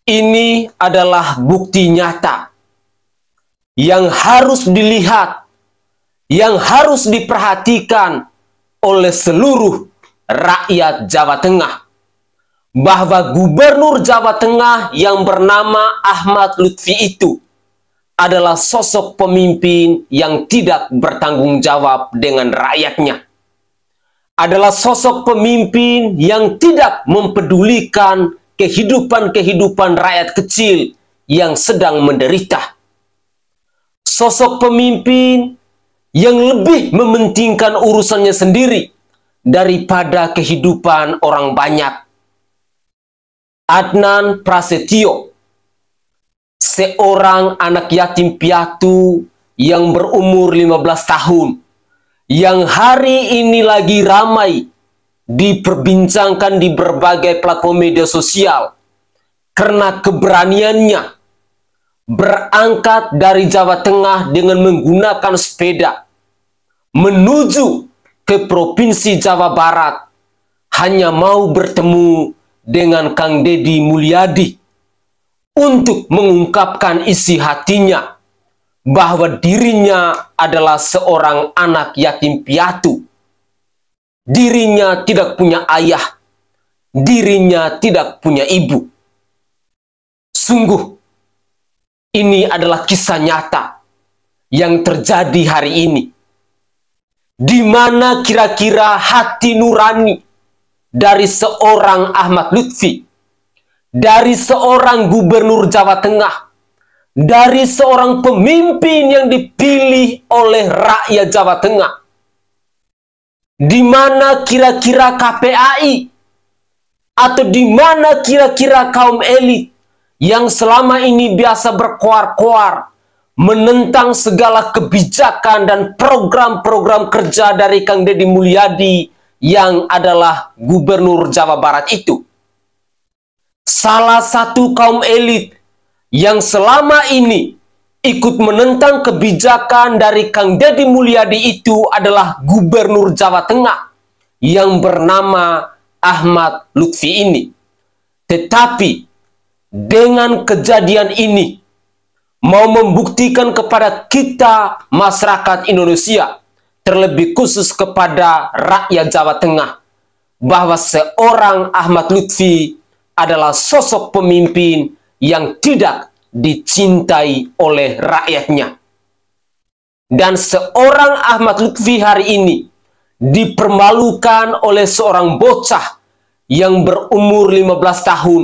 Ini adalah bukti nyata yang harus dilihat, yang harus diperhatikan oleh seluruh rakyat Jawa Tengah, bahwa Gubernur Jawa Tengah yang bernama Ahmad Lutfi itu adalah sosok pemimpin yang tidak bertanggung jawab dengan rakyatnya. Adalah sosok pemimpin yang tidak mempedulikan kehidupan rakyat kecil yang sedang menderita. Sosok pemimpin yang lebih mementingkan urusannya sendiri daripada kehidupan orang banyak. Adnan Prasetyo, seorang anak yatim piatu yang berumur 15 tahun, yang hari ini lagi ramai diperbincangkan di berbagai platform media sosial karena keberaniannya berangkat dari Jawa Tengah dengan menggunakan sepeda menuju ke Provinsi Jawa Barat hanya mau bertemu dengan Kang Deddy Mulyadi untuk mengungkapkan isi hatinya bahwa dirinya adalah seorang anak yatim piatu. Dirinya tidak punya ayah, dirinya tidak punya ibu. Sungguh, ini adalah kisah nyata yang terjadi hari ini. Di mana kira-kira hati nurani dari seorang Ahmad Lutfi, dari seorang Gubernur Jawa Tengah, dari seorang pemimpin yang dipilih oleh rakyat Jawa Tengah, di mana kira-kira KPAI atau di mana kira-kira kaum elit yang selama ini biasa berkoar-koar menentang segala kebijakan dan program-program kerja dari Kang Deddy Mulyadi yang adalah Gubernur Jawa Barat itu. Salah satu kaum elit yang selama ini ikut menentang kebijakan dari Kang Deddy Mulyadi itu adalah Gubernur Jawa Tengah yang bernama Ahmad Lutfi ini. Tetapi dengan kejadian ini mau membuktikan kepada kita masyarakat Indonesia, terlebih khusus kepada rakyat Jawa Tengah, bahwa seorang Ahmad Lutfi adalah sosok pemimpin yang tidak dicintai oleh rakyatnya. Dan seorang Ahmad Lutfi hari ini dipermalukan oleh seorang bocah yang berumur 15 tahun,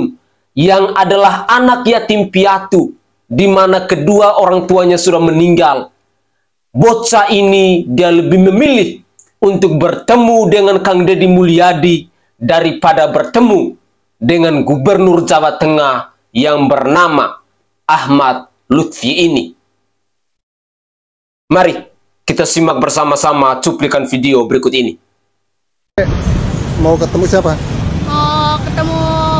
yang adalah anak yatim piatu, di mana kedua orang tuanya sudah meninggal. Bocah ini dia lebih memilih untuk bertemu dengan Kang Deddy Mulyadi daripada bertemu dengan Gubernur Jawa Tengah yang bernama Ahmad Lutfi ini. Mari kita simak bersama-sama cuplikan video berikut ini. Mau ketemu siapa? Mau ketemu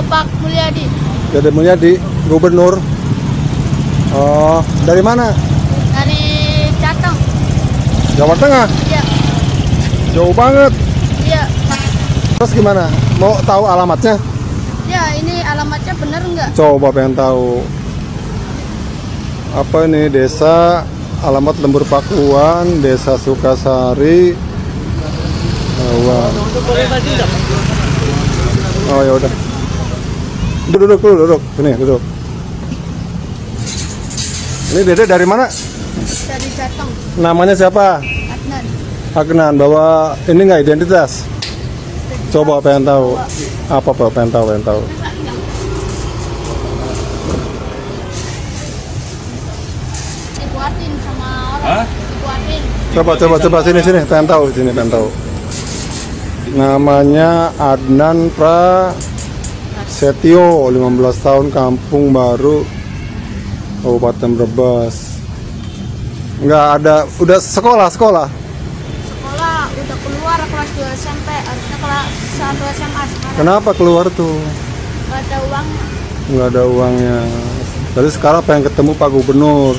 Pak Mulyadi. Deddy Mulyadi, Gubernur. Oh, dari mana? Dari Jateng. Jawa Tengah? Iya. Jauh banget. Iya. Terus gimana? Mau tahu alamatnya? Ya, ini alamatnya bener nggak? Coba pengen tahu. Apa ini? Desa, alamat Lembur Pakuan, Desa Sukasari. Oh ya udah. Duduk dulu, duduk. Sini, duduk. Ini Dede dari mana? Dari Jateng. Namanya siapa? Adnan. Agnan. Bawa ini nggak identitas? Coba pengen tahu. Apa Pak? Pengen tahu, pengen tahu. Dibuatin sama orang. Dibuatin. Coba sini, pengen tahu, sini pengen tahu. Namanya Adnan Prasetyo, 15 tahun, Kampung Baru, Kabupaten Brebes. Nggak ada, udah sekolah. Sekolah udah keluar kelas 2 SMP, harusnya kelas 1 SMA sekarang. Kenapa keluar tuh? Gak ada uangnya. Nggak ada uangnya. Jadi sekarang pengen ketemu Pak Gubernur.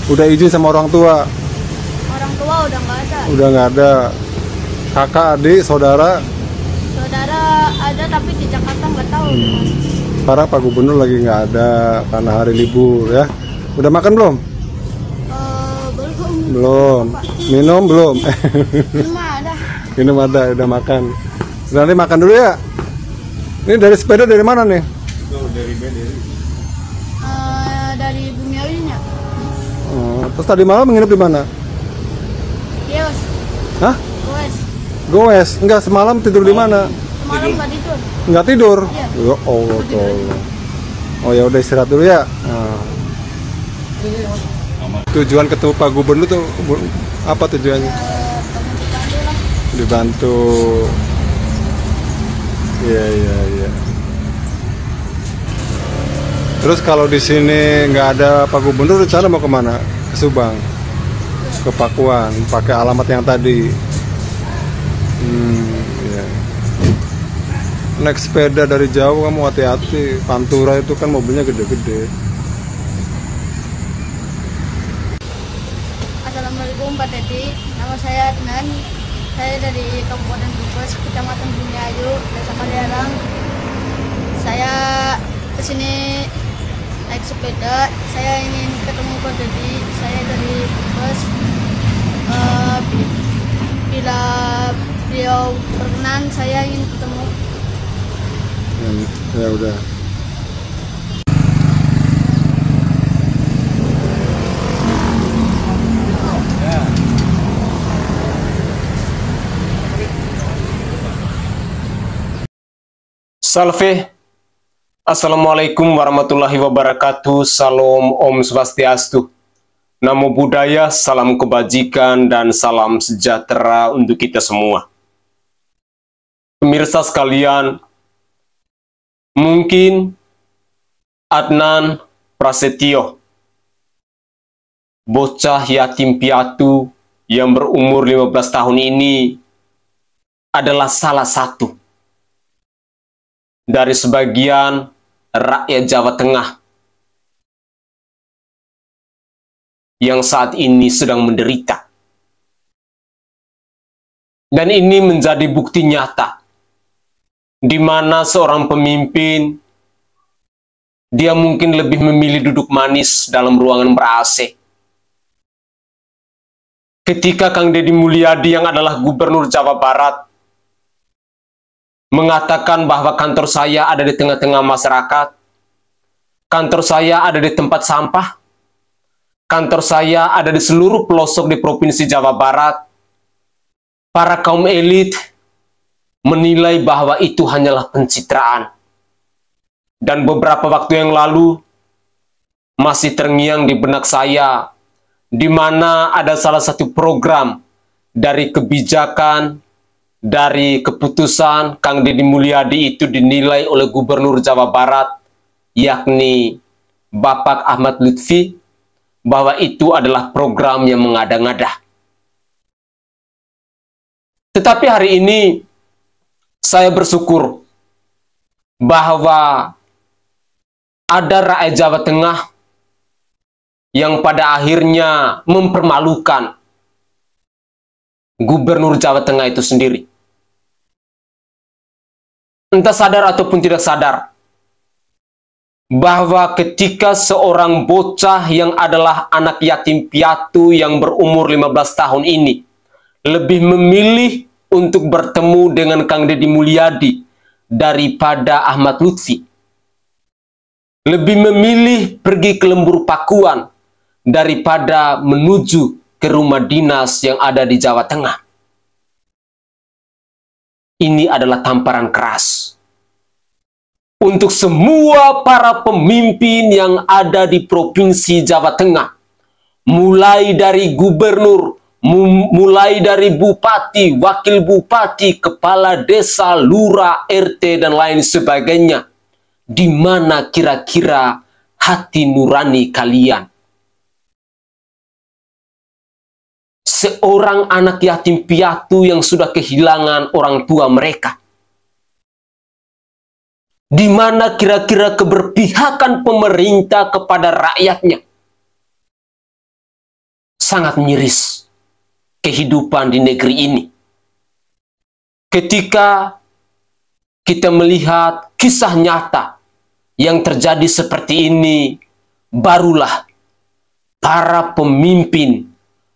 Udah izin sama orang tua? Orang tua udah nggak ada. Udah nggak ada. Kakak, adik, saudara? Saudara ada tapi di Jakarta nggak tahu. Sekarang Pak Gubernur lagi nggak ada karena hari libur ya. Udah makan belum? Belum. Belum. Minum belum? Cuma ada. Minum ada, udah makan. Udah, nanti makan dulu ya. Ini dari sepeda dari mana nih? Dari Bumiawinya. Terus tadi malam menginap di mana? Yes. Hah? Wes. Goes? Enggak, semalam tidur di mana? Malam nggak tidur. Enggak tidur? Iya. Ya Allah, tolong. Oh ya udah, istirahat dulu ya. Tujuan ketemu Pak Gubernur tuh apa tujuannya? Dibantu lah. Dibantu. Iya. Terus kalau di sini nggak ada Pak Gubernur, rencana mau kemana? Ke Subang, ke Pakuan, pakai alamat yang tadi. Iya. Naik sepeda dari jauh kamu hati-hati. Pantura itu kan mobilnya gede-gede. Assalamualaikum Pak Teti. Nama saya Adnan. Saya dari Kabupaten Brebes, Kecamatan Bumiayu, Desa Kalialang. Saya kesini naik sepeda. Saya ingin ketemu Pak Teti. Saya dari Brebes. Bila beliau berkenan, saya ingin ketemu. Ya udah. Salve. Assalamualaikum warahmatullahi wabarakatuh. Salam Om Swastiastu. Namo Buddhaya, salam kebajikan dan salam sejahtera untuk kita semua. Pemirsa sekalian, mungkin Adnan Prasetyo, bocah yatim piatu yang berumur 15 tahun ini adalah salah satu dari sebagian rakyat Jawa Tengah yang saat ini sedang menderita. Dan ini menjadi bukti nyata di mana seorang pemimpin dia mungkin lebih memilih duduk manis dalam ruangan ber-AC. Ketika Kang Deddy Mulyadi yang adalah Gubernur Jawa Barat mengatakan bahwa kantor saya ada di tengah-tengah masyarakat, kantor saya ada di tempat sampah, kantor saya ada di seluruh pelosok di Provinsi Jawa Barat, para kaum elit menilai bahwa itu hanyalah pencitraan. Dan beberapa waktu yang lalu masih terngiang di benak saya, di mana ada salah satu program dari kebijakan, dari keputusan Kang Deddy Mulyadi itu dinilai oleh Gubernur Jawa Barat, yakni Bapak Ahmad Lutfi, bahwa itu adalah program yang mengada-ngada. Tetapi hari ini saya bersyukur bahwa ada rakyat Jawa Tengah yang pada akhirnya mempermalukan Gubernur Jawa Tengah itu sendiri. Entah sadar ataupun tidak sadar, bahwa ketika seorang bocah yang adalah anak yatim piatu yang berumur 15 tahun ini lebih memilih untuk bertemu dengan Kang Deddy Mulyadi daripada Ahmad Lutfi, lebih memilih pergi ke Lembur Pakuan daripada menuju ke rumah dinas yang ada di Jawa Tengah. Ini adalah tamparan keras untuk semua para pemimpin yang ada di Provinsi Jawa Tengah, mulai dari gubernur, mulai dari bupati, wakil bupati, kepala desa, lurah, RT, dan lain sebagainya. Di mana kira-kira hati nurani kalian? Seorang anak yatim piatu yang sudah kehilangan orang tua mereka. Di mana kira-kira keberpihakan pemerintah kepada rakyatnya? Sangat miris kehidupan di negeri ini. Ketika kita melihat kisah nyata yang terjadi seperti ini, barulah para pemimpin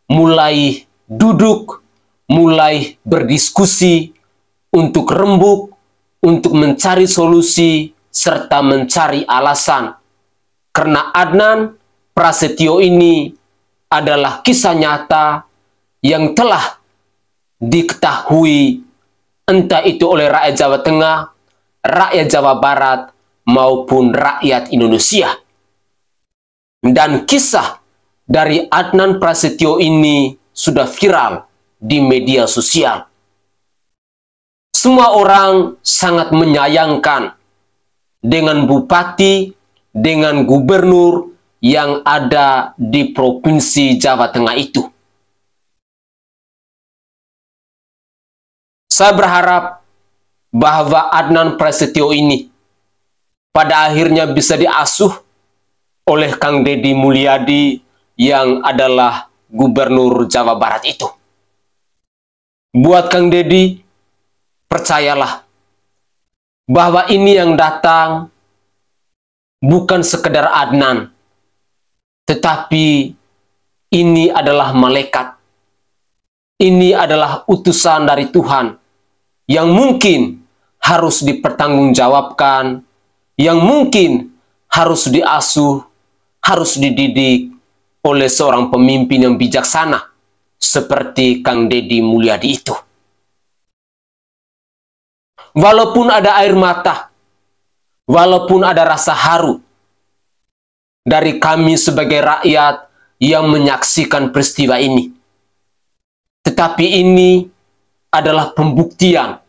mulai duduk, mulai berdiskusi untuk rembuk, untuk mencari solusi, serta mencari alasan. Karena Adnan Prasetyo ini adalah kisah nyata yang telah diketahui entah itu oleh rakyat Jawa Tengah, rakyat Jawa Barat, maupun rakyat Indonesia. Dan kisah dari Adnan Prasetyo ini sudah viral di media sosial. Semua orang sangat menyayangkan dengan bupati, dengan gubernur yang ada di Provinsi Jawa Tengah itu. Saya berharap bahwa Adnan Prasetyo ini pada akhirnya bisa diasuh oleh Kang Deddy Mulyadi yang adalah gubernur Jawa Barat itu. Buat Kang Deddy, percayalah bahwa ini yang datang bukan sekedar Adnan, tetapi ini adalah malaikat. Ini adalah utusan dari Tuhan yang mungkin harus dipertanggungjawabkan, yang mungkin harus diasuh, harus dididik oleh seorang pemimpin yang bijaksana seperti Kang Deddy Mulyadi itu. Walaupun ada air mata, walaupun ada rasa haru dari kami sebagai rakyat yang menyaksikan peristiwa ini, tetapi ini adalah pembuktian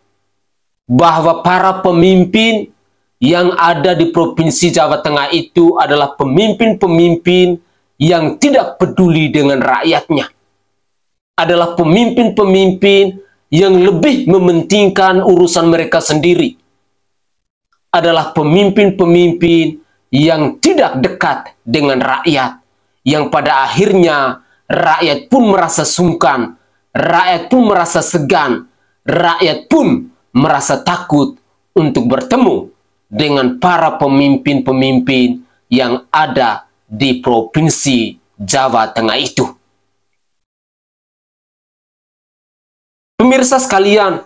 bahwa para pemimpin yang ada di Provinsi Jawa Tengah itu adalah pemimpin-pemimpin yang tidak peduli dengan rakyatnya. Adalah pemimpin-pemimpin yang lebih mementingkan urusan mereka sendiri. Adalah pemimpin-pemimpin yang tidak dekat dengan rakyat, yang pada akhirnya rakyat pun merasa sungkan, rakyat pun merasa segan, rakyat pun merasa takut untuk bertemu dengan para pemimpin-pemimpin yang ada di Provinsi Jawa Tengah itu. Pemirsa sekalian,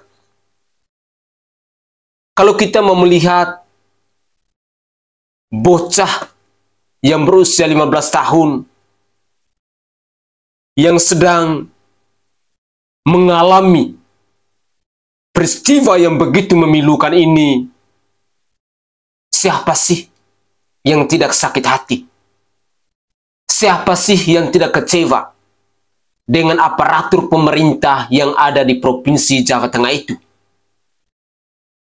kalau kita mau melihat bocah yang berusia 15 tahun yang sedang mengalami peristiwa yang begitu memilukan ini, siapa sih yang tidak sakit hati? Siapa sih yang tidak kecewa dengan aparatur pemerintah yang ada di Provinsi Jawa Tengah itu?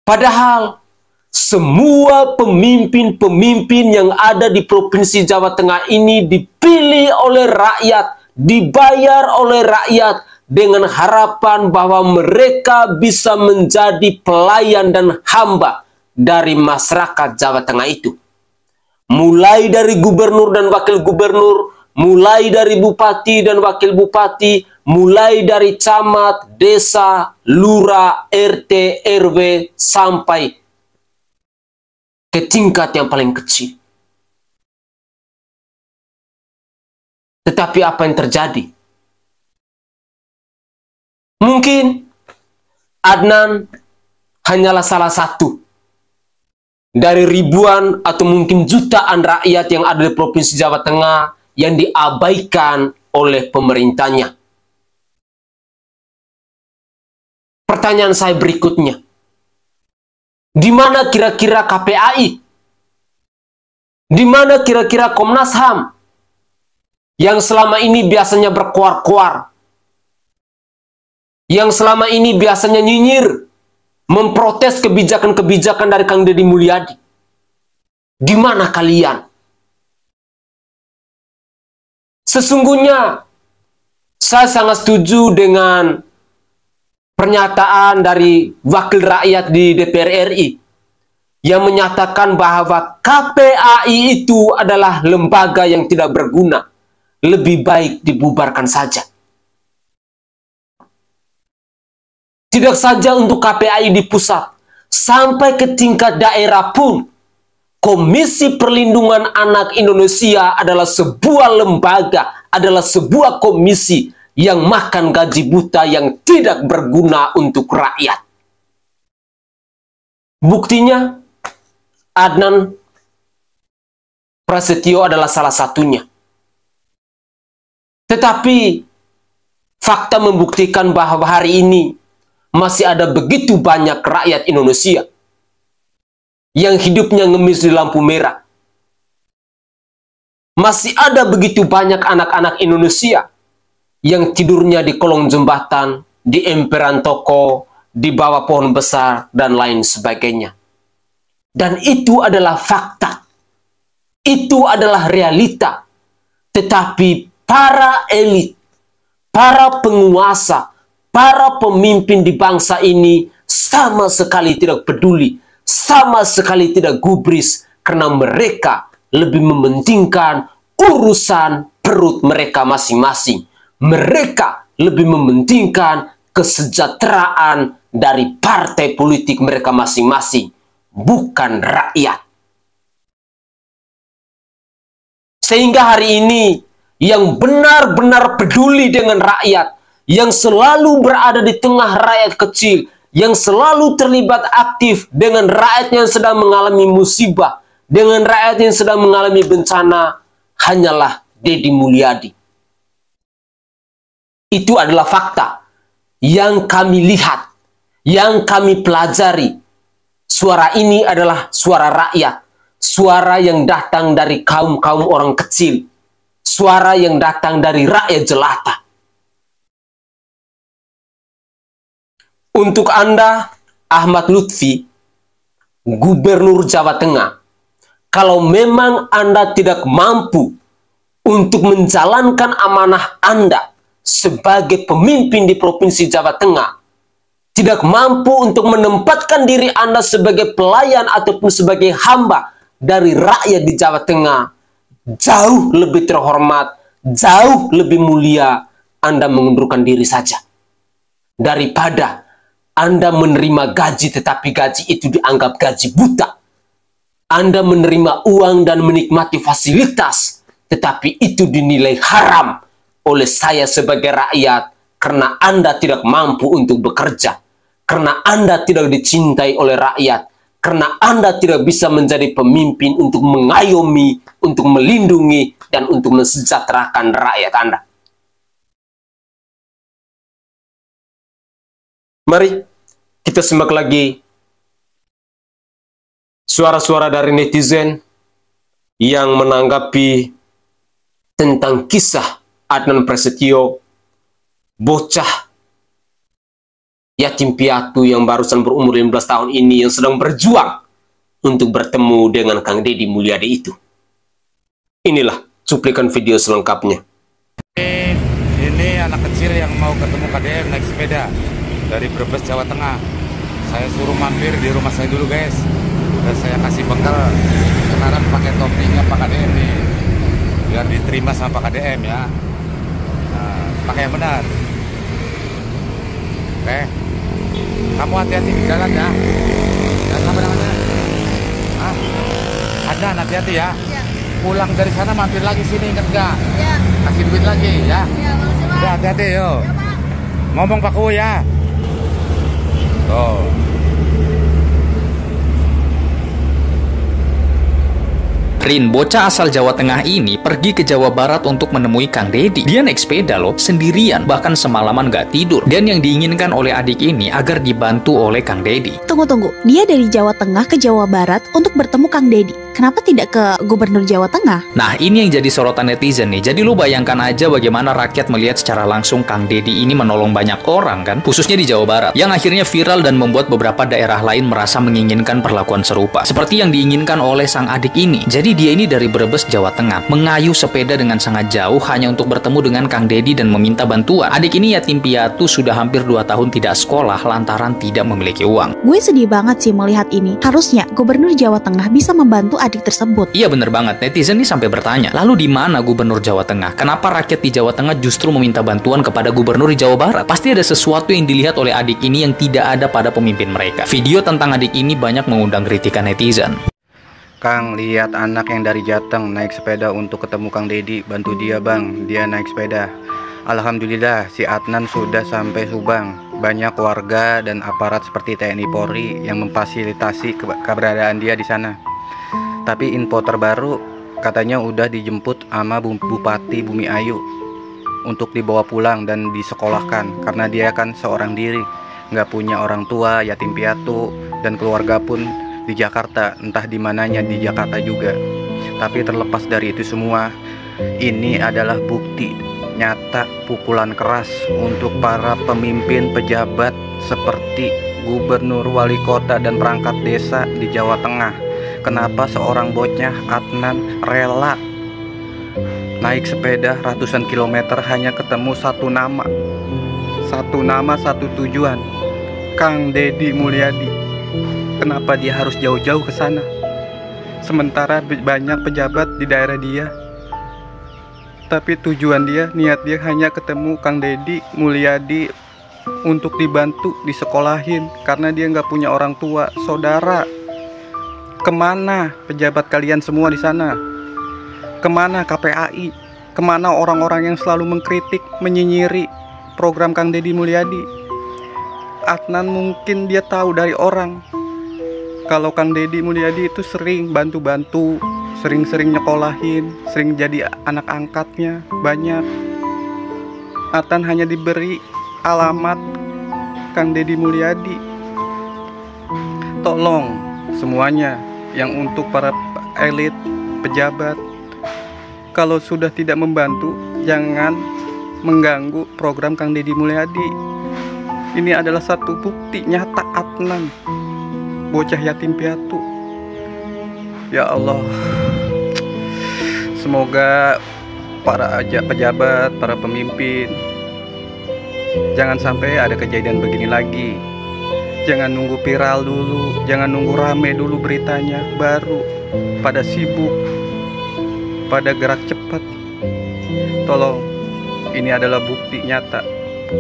Padahal semua pemimpin-pemimpin yang ada di Provinsi Jawa Tengah ini dipilih oleh rakyat, dibayar oleh rakyat dengan harapan bahwa mereka bisa menjadi pelayan dan hamba dari masyarakat Jawa Tengah itu. Mulai dari gubernur dan wakil gubernur, mulai dari bupati dan wakil bupati, mulai dari camat, desa, lurah, RT, RW, sampai ke tingkat yang paling kecil. Tetapi apa yang terjadi? Mungkin Adnan hanyalah salah satu dari ribuan atau mungkin jutaan rakyat yang ada di Provinsi Jawa Tengah yang diabaikan oleh pemerintahnya. Pertanyaan saya berikutnya, di mana kira-kira KPAI? Di mana kira-kira Komnas HAM yang selama ini biasanya berkuar-kuar, yang selama ini biasanya nyinyir, memprotes kebijakan-kebijakan dari Kang Deddy Mulyadi? Di mana kalian? Sesungguhnya saya sangat setuju dengan pernyataan dari wakil rakyat di DPR RI yang menyatakan bahwa KPAI itu adalah lembaga yang tidak berguna, lebih baik dibubarkan saja. Tidak saja untuk KPAI di pusat, sampai ke tingkat daerah pun Komisi Perlindungan Anak Indonesia adalah sebuah lembaga, adalah sebuah komisi yang makan gaji buta yang tidak berguna untuk rakyat. Buktinya, Adnan Prasetyo adalah salah satunya. Tetapi, fakta membuktikan bahwa hari ini masih ada begitu banyak rakyat Indonesia yang hidupnya ngemis di lampu merah. Masih ada begitu banyak anak-anak Indonesia yang tidurnya di kolong jembatan, di emperan toko, di bawah pohon besar, dan lain sebagainya. Dan itu adalah fakta. Itu adalah realita. Tetapi para elit, para penguasa, para pemimpin di bangsa ini sama sekali tidak peduli, sama sekali tidak gubris, karena mereka lebih mementingkan urusan perut mereka masing-masing. Mereka lebih mementingkan kesejahteraan dari partai politik mereka masing-masing, bukan rakyat. Sehingga hari ini yang benar-benar peduli dengan rakyat, yang selalu berada di tengah rakyat kecil, yang selalu terlibat aktif dengan rakyat yang sedang mengalami musibah, dengan rakyat yang sedang mengalami bencana, hanyalah Deddy Mulyadi. Itu adalah fakta yang kami lihat, yang kami pelajari. Suara ini adalah suara rakyat, suara yang datang dari kaum-kaum orang kecil, suara yang datang dari rakyat jelata. Untuk Anda, Ahmad Lutfi, Gubernur Jawa Tengah, kalau memang Anda tidak mampu untuk menjalankan amanah Anda sebagai pemimpin di Provinsi Jawa Tengah, tidak mampu untuk menempatkan diri Anda sebagai pelayan ataupun sebagai hamba dari rakyat di Jawa Tengah, jauh lebih terhormat, jauh lebih mulia Anda mengundurkan diri saja. Daripada Anda menerima gaji tetapi gaji itu dianggap gaji buta. Anda menerima uang dan menikmati fasilitas tetapi itu dinilai haram oleh saya sebagai rakyat karena Anda tidak mampu untuk bekerja, karena Anda tidak dicintai oleh rakyat, karena Anda tidak bisa menjadi pemimpin untuk mengayomi, untuk melindungi, dan untuk mensejahterakan rakyat Anda. Mari kita simak lagi suara-suara dari netizen yang menanggapi tentang kisah Adnan Prasetyo, bocah yatim piatu yang barusan berumur 15 tahun ini yang sedang berjuang untuk bertemu dengan Kang Deddy Mulyadi itu. Inilah cuplikan video selengkapnya. Ini anak kecil yang mau ketemu KDM naik sepeda dari Brebes, Jawa Tengah. Saya suruh mampir di rumah saya dulu guys, dan saya kasih bekal. Sekarang pakai toppingnya Pak KDM nih, biar diterima sama Pak KDM ya. Nah, pakai yang benar. Oke. Kamu hati-hati di jalan ya. Dan apa namanya? Hah? Ada hati-hati ya. Ya. Pulang dari sana mampir lagi sini, ingat gak? Ya. Kasih duit lagi ya. Ya, makasih Pak. Udah hati-hati yo. Ya, Pak. Ngomong Pak Ku ya. Tuh. Rin, bocah asal Jawa Tengah ini pergi ke Jawa Barat untuk menemui Kang Deddy. Dia naik sepeda loh, sendirian, bahkan semalaman gak tidur. Dan yang diinginkan oleh adik ini agar dibantu oleh Kang Deddy. Tunggu, dia dari Jawa Tengah ke Jawa Barat untuk bertemu Kang Deddy. Kenapa tidak ke Gubernur Jawa Tengah? Nah, ini yang jadi sorotan netizen nih. Jadi lu bayangkan aja bagaimana rakyat melihat secara langsung Kang Deddy ini menolong banyak orang kan, khususnya di Jawa Barat, yang akhirnya viral dan membuat beberapa daerah lain merasa menginginkan perlakuan serupa, seperti yang diinginkan oleh sang adik ini. Jadi dia ini dari Brebes, Jawa Tengah, mengayuh sepeda dengan sangat jauh hanya untuk bertemu dengan Kang Deddy dan meminta bantuan. Adik ini yatim piatu, sudah hampir 2 tahun tidak sekolah lantaran tidak memiliki uang. Gue sedih banget sih melihat ini. Harusnya Gubernur Jawa Tengah bisa membantu adik tersebut. Iya bener banget, netizen ini sampai bertanya, lalu di mana Gubernur Jawa Tengah? Kenapa rakyat di Jawa Tengah justru meminta bantuan kepada Gubernur di Jawa Barat? Pasti ada sesuatu yang dilihat oleh adik ini yang tidak ada pada pemimpin mereka. Video tentang adik ini banyak mengundang kritikan netizen. Kang, lihat anak yang dari Jateng naik sepeda untuk ketemu Kang Dedi. Bantu dia bang, dia naik sepeda. Alhamdulillah si Adnan sudah sampai Subang. Banyak warga dan aparat seperti TNI Polri yang memfasilitasi keberadaan dia di sana. Tapi info terbaru katanya udah dijemput sama Bupati Bumi Ayu untuk dibawa pulang dan disekolahkan karena dia kan seorang diri, nggak punya orang tua, yatim piatu, dan keluarga pun di Jakarta, entah di mananya di Jakarta juga. Tapi terlepas dari itu semua, ini adalah bukti nyata pukulan keras untuk para pemimpin pejabat seperti gubernur, wali kota, dan perangkat desa di Jawa Tengah. Kenapa seorang bocah Adnan rela naik sepeda ratusan kilometer hanya ketemu satu nama, satu tujuan, Kang Dedi Mulyadi. Kenapa dia harus jauh-jauh ke sana? Sementara banyak pejabat di daerah dia. Tapi tujuan dia, niat dia hanya ketemu Kang Dedi Mulyadi untuk dibantu disekolahin karena dia nggak punya orang tua, saudara. Kemana pejabat kalian semua di sana? Kemana KPAI? Kemana orang-orang yang selalu mengkritik, menyinyiri program Kang Dedi Mulyadi? Adnan mungkin dia tahu dari orang kalau Kang Dedi Mulyadi itu sering bantu-bantu, sering-sering nyekolahin, sering jadi anak angkatnya banyak. Adnan hanya diberi alamat Kang Dedi Mulyadi. Tolong semuanya yang untuk para elit, pejabat, kalau sudah tidak membantu, jangan mengganggu program Kang Dedi Mulyadi. Ini adalah satu bukti nyata Adnan bocah yatim piatu. Ya Allah, semoga para pejabat, para pemimpin jangan sampai ada kejadian begini lagi. Jangan nunggu viral dulu, jangan nunggu rame dulu beritanya, baru pada sibuk, pada gerak cepat. Tolong, ini adalah bukti nyata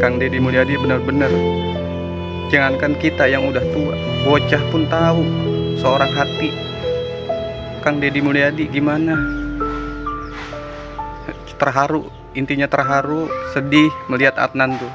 Kang Dedi Mulyadi benar-benar. Jangankan kita yang udah tua, bocah pun tahu seorang hati Kang Dedi Mulyadi gimana. Terharu, intinya terharu, sedih melihat Adnan tuh.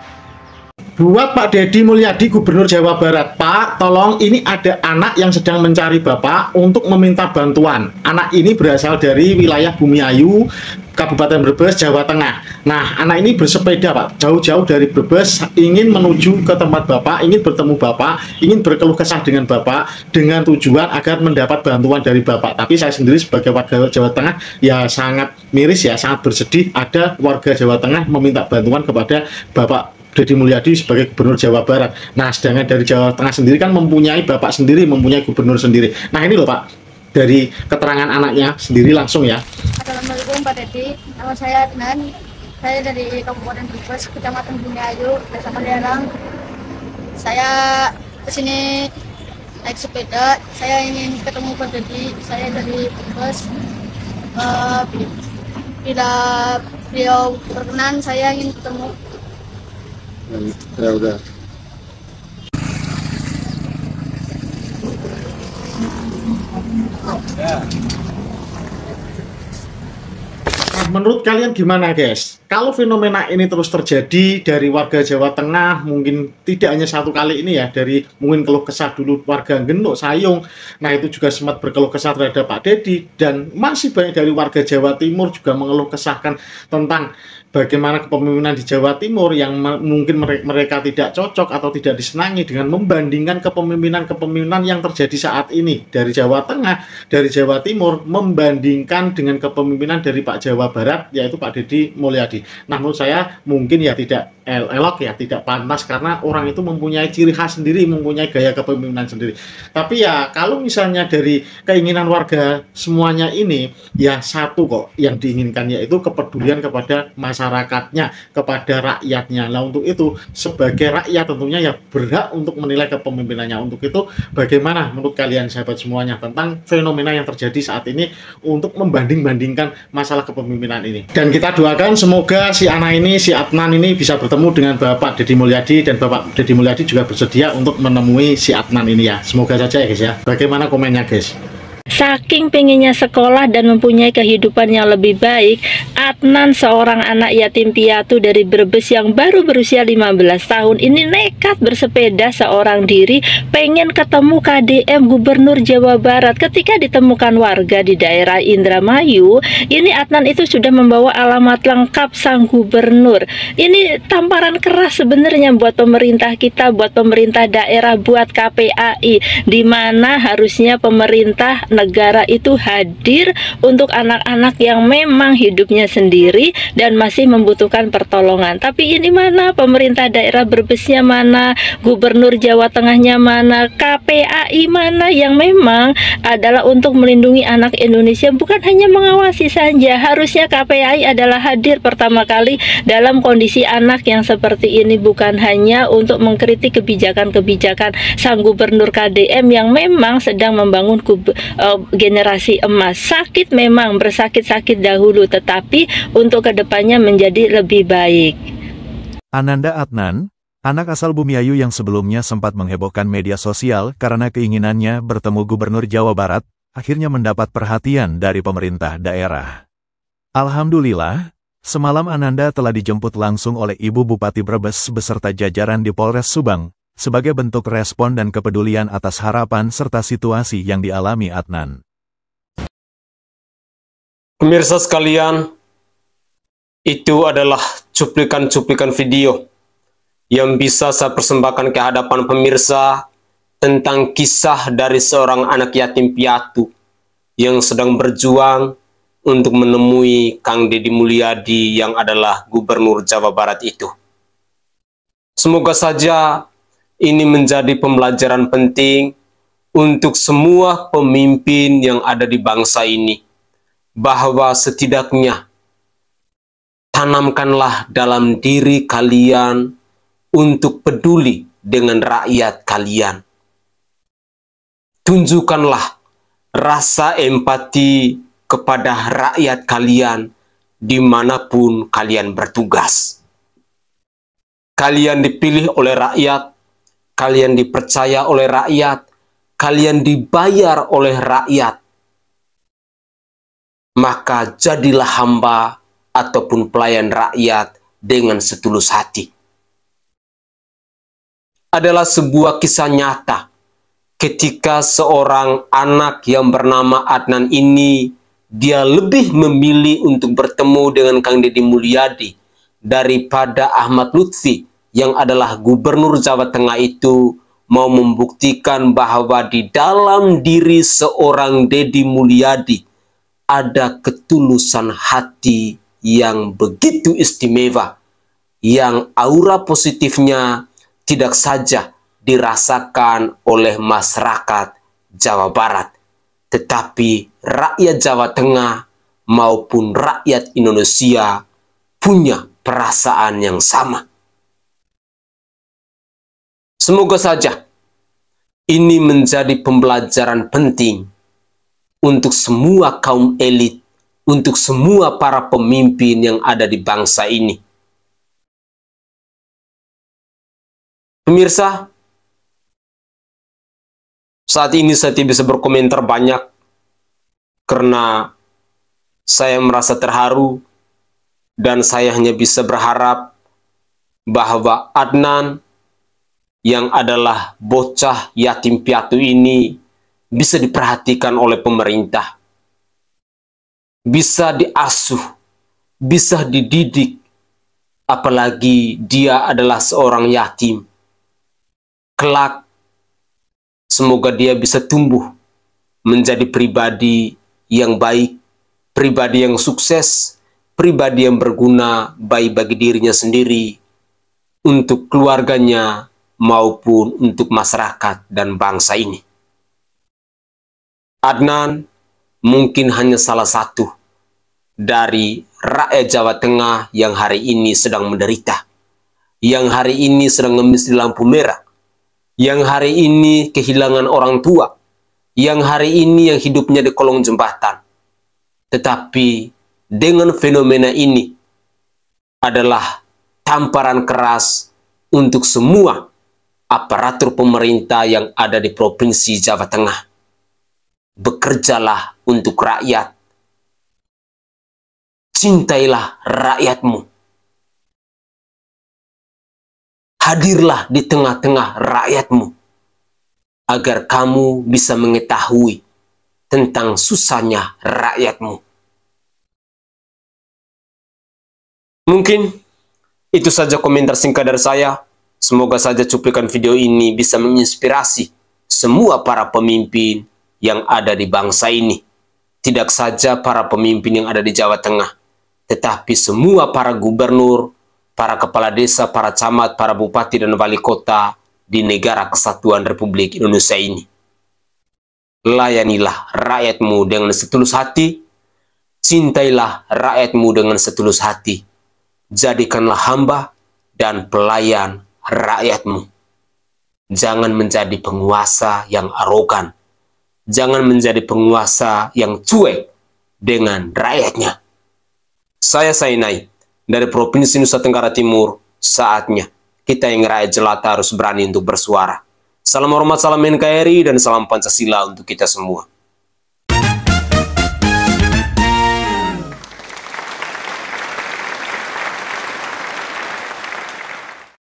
Buat Pak Dedi Mulyadi, Gubernur Jawa Barat, Pak, tolong, ini ada anak yang sedang mencari Bapak untuk meminta bantuan. Anak ini berasal dari wilayah Bumi Ayu, Kabupaten Brebes, Jawa Tengah. Nah, anak ini bersepeda, Pak, jauh-jauh dari Brebes, ingin menuju ke tempat Bapak, ingin bertemu Bapak, ingin berkeluh kesah dengan Bapak, dengan tujuan agar mendapat bantuan dari Bapak. Tapi saya sendiri sebagai warga Jawa Tengah, ya sangat miris, ya sangat bersedih, ada warga Jawa Tengah meminta bantuan kepada Bapak Dedi Mulyadi sebagai Gubernur Jawa Barat. Nah, sedangkan dari Jawa Tengah sendiri kan mempunyai Bapak sendiri, mempunyai Gubernur sendiri. Nah, ini loh Pak, dari keterangan anaknya sendiri langsung ya. Assalamualaikum Pak Dedi, nama saya Adnan. Saya dari Kabupaten Brebes, Kecamatan Bumi Ayu, Desa Kalerang. Saya kesini naik sepeda. Saya ingin ketemu Pak Dedi. Saya dari Brebes. Bila beliau berkenan, saya ingin ketemu. Ya udah. Menurut kalian gimana guys? Kalau fenomena ini terus terjadi dari warga Jawa Tengah, mungkin tidak hanya satu kali ini ya, dari mungkin keluh kesah dulu warga Genuk, Sayung, nah itu juga sempat berkeluh kesah terhadap Pak Dedi, dan masih banyak dari warga Jawa Timur juga mengeluh kesahkan tentang bagaimana kepemimpinan di Jawa Timur yang mungkin mereka tidak cocok atau tidak disenangi, dengan membandingkan kepemimpinan yang terjadi saat ini dari Jawa Tengah, dari Jawa Timur, membandingkan dengan kepemimpinan dari Pak Jawa Barat, yaitu Pak Dedi Mulyadi. Nah, menurut saya mungkin ya tidak elok ya, tidak pantas, karena orang itu mempunyai ciri khas sendiri, mempunyai gaya kepemimpinan sendiri. Tapi ya kalau misalnya dari keinginan warga semuanya ini, ya satu kok yang diinginkan, yaitu kepedulian kepada masyarakatnya, kepada rakyatnya. Nah, untuk itu sebagai rakyat tentunya ya berhak untuk menilai kepemimpinannya. Untuk itu bagaimana menurut kalian sahabat semuanya tentang fenomena yang terjadi saat ini untuk membanding-bandingkan masalah kepemimpinan ini. Dan kita doakan semoga si anak ini, si Adnan ini bisa bertemu dengan Bapak Dedi Mulyadi, dan Bapak Dedi Mulyadi juga bersedia untuk menemui si Adnan ini ya. Semoga saja ya guys ya. Bagaimana komennya guys? Saking pengennya sekolah dan mempunyai kehidupan yang lebih baik, Adnan, seorang anak yatim piatu dari Brebes yang baru berusia 15 tahun ini nekat bersepeda seorang diri pengen ketemu KDM Gubernur Jawa Barat. Ketika ditemukan warga di daerah Indramayu, ini Adnan itu sudah membawa alamat lengkap sang gubernur. Ini tamparan keras sebenarnya buat pemerintah kita, buat pemerintah daerah, buat KPAI, di mana harusnya pemerintah negara itu hadir untuk anak-anak yang memang hidupnya sendiri dan masih membutuhkan pertolongan. Tapi ini mana pemerintah daerah Brebesnya, mana gubernur Jawa Tengahnya, mana KPAI, mana yang memang adalah untuk melindungi anak Indonesia, bukan hanya mengawasi saja. Harusnya KPAI adalah hadir pertama kali dalam kondisi anak yang seperti ini, bukan hanya untuk mengkritik kebijakan-kebijakan sang gubernur KDM yang memang sedang membangun generasi emas. Sakit memang, bersakit-sakit dahulu, tetapi untuk kedepannya menjadi lebih baik. Ananda Adnan, anak asal Bumiayu yang sebelumnya sempat menghebohkan media sosial karena keinginannya bertemu Gubernur Jawa Barat, akhirnya mendapat perhatian dari pemerintah daerah. Alhamdulillah, semalam Ananda telah dijemput langsung oleh Ibu Bupati Brebes beserta jajaran di Polres Subang, sebagai bentuk respon dan kepedulian atas harapan serta situasi yang dialami Adnan. Pemirsa sekalian, itu adalah cuplikan-cuplikan video yang bisa saya persembahkan ke hadapan pemirsa tentang kisah dari seorang anak yatim piatu yang sedang berjuang untuk menemui Kang Deddy Mulyadi yang adalah Gubernur Jawa Barat itu. Semoga saja ini menjadi pembelajaran penting untuk semua pemimpin yang ada di bangsa ini, bahwa setidaknya tanamkanlah dalam diri kalian untuk peduli dengan rakyat kalian. Tunjukkanlah rasa empati kepada rakyat kalian dimanapun kalian bertugas. Kalian dipilih oleh rakyat, kalian dipercaya oleh rakyat, kalian dibayar oleh rakyat. Maka jadilah hamba ataupun pelayan rakyat dengan setulus hati. Adalah sebuah kisah nyata ketika seorang anak yang bernama Adnan ini, dia lebih memilih untuk bertemu dengan Kang Deddy Mulyadi daripada Ahmad Lutfi yang adalah Gubernur Jawa Tengah itu, mau membuktikan bahwa di dalam diri seorang Deddy Mulyadi ada ketulusan hati yang begitu istimewa, yang aura positifnya tidak saja dirasakan oleh masyarakat Jawa Barat, tetapi rakyat Jawa Tengah maupun rakyat Indonesia punya perasaan yang sama. Semoga saja ini menjadi pembelajaran penting untuk semua kaum elit, untuk semua para pemimpin yang ada di bangsa ini. Pemirsa, saat ini saya tidak bisa berkomentar banyak karena saya merasa terharu dan saya hanya bisa berharap bahwa Adnan yang adalah bocah yatim piatu ini bisa diperhatikan oleh pemerintah, bisa diasuh, bisa dididik, apalagi dia adalah seorang yatim. Kelak, semoga dia bisa tumbuh menjadi pribadi yang baik, pribadi yang sukses, pribadi yang berguna baik bagi dirinya sendiri, untuk keluarganya, maupun untuk masyarakat dan bangsa ini. Adnan mungkin hanya salah satu dari rakyat Jawa Tengah yang hari ini sedang menderita, yang hari ini sedang ngemis di lampu merah, yang hari ini kehilangan orang tua, yang hari ini yang hidupnya di kolong jembatan. Tetapi dengan fenomena ini adalah tamparan keras untuk semua aparatur pemerintah yang ada di Provinsi Jawa Tengah. bekerjalah untuk rakyat. Cintailah rakyatmu. Hadirlah di tengah-tengah rakyatmu, agar kamu bisa mengetahui tentang susahnya rakyatmu. Mungkin itu saja komentar singkat dari saya. Semoga saja cuplikan video ini bisa menginspirasi semua para pemimpin yang ada di bangsa ini. Tidak saja para pemimpin yang ada di Jawa Tengah, tetapi semua para gubernur, para kepala desa, para camat, para bupati dan wali kota di negara kesatuan Republik Indonesia ini. Layanilah rakyatmu dengan setulus hati, cintailah rakyatmu dengan setulus hati. Jadikanlah hamba dan pelayan rakyatmu. Jangan menjadi penguasa yang arogan. Jangan menjadi penguasa yang cuek dengan rakyatnya. Saya Sainai dari Provinsi Nusa Tenggara Timur. Saatnya kita yang rakyat jelata harus berani untuk bersuara. Salam hormat, salam NKRI, dan salam Pancasila untuk kita semua.